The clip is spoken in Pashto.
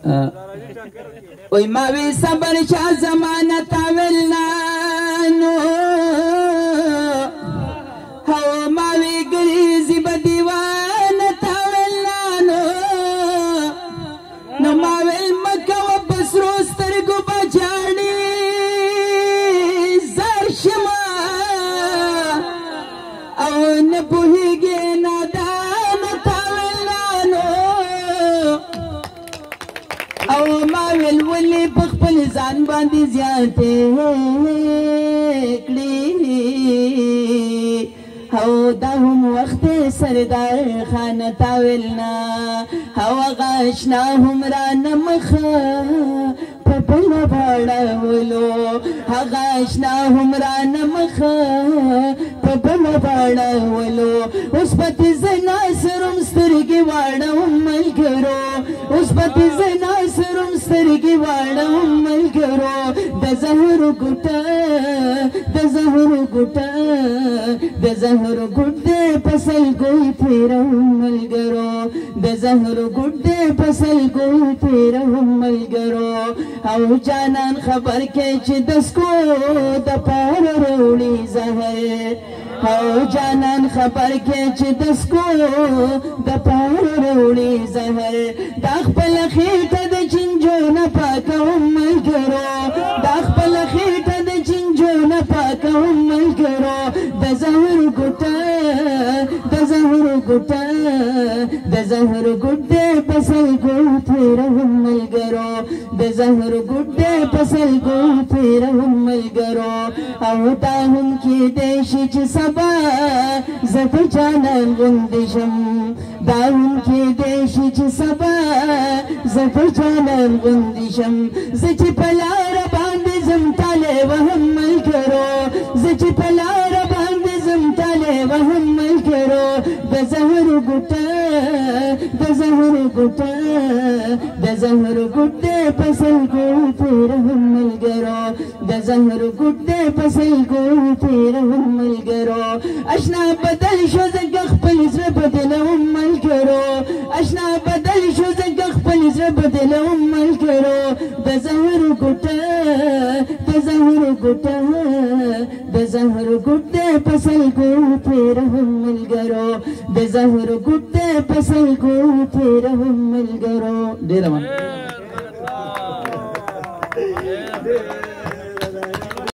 ओय मावी सबर शा जमानत आवेलनानो हो मावी गरीजी बदीवान तावेलनानो न मावेल मक्का व बसरोस्तर गो बजाड़ी जरशमा औ न पुहिगे नादान तावेलनानो औ मावेल वली बखपल जान बांधी ज्याते هو دهم وقت سردار خان تاولنا هو غاشناهم رانا مخا پپلا باڑا ولو غاشناهم رانا مخا پپلا باڑا ولو اس پتی زنا سرم سترگی واڑا مل کرو اس پتی زنا سرم سترگی واڑا مل کرو د زهر ګټه د زهر ګټه د زهر ګټه پسل کوئی پھیرو ملګرو د زهر ګټه پسل کوئی پھیرو ملګرو او جانان خبر کې چې دسکو د پار وروړي زهر او جانان خبر کې چې دسکو د پار وروړي زهر د خپل خېټه د چنجو نه پاکوم ملګرو د خپل خېټه د چنجو نه پاکوم ملګرو د زهر ګټه د زهر ګټه د زهر ګټه پسل ګو تیرهم ملګرو د زهر ګټه پسل ګو تیرهم ملګرو او تا هم کې دیش چې سبا زت جانان غندشم دا هم کې دیش چې سبا زت جانان غندشم زچ پلار باندې زم تاله وهم ملګرو زچ پلار باندې زم تاله وهم ملګرو د زهر ګټه د زهر ګټه د زهر ګټه پسل کو تیرهم ملګرو د زهر ګټه پسل کو تیرهم ملګرو اشنا بدل شو زګ خپل زړه بدلوم ملګرو اشنا بدل شو زګ خپل زړه بدلوم ملګرو د زهر ګټه د زهر ګټه د زهر ګټه پسل کو تیرهم ملګرو د زهر ګټه پسل کو تیرهم ملګرو ډیر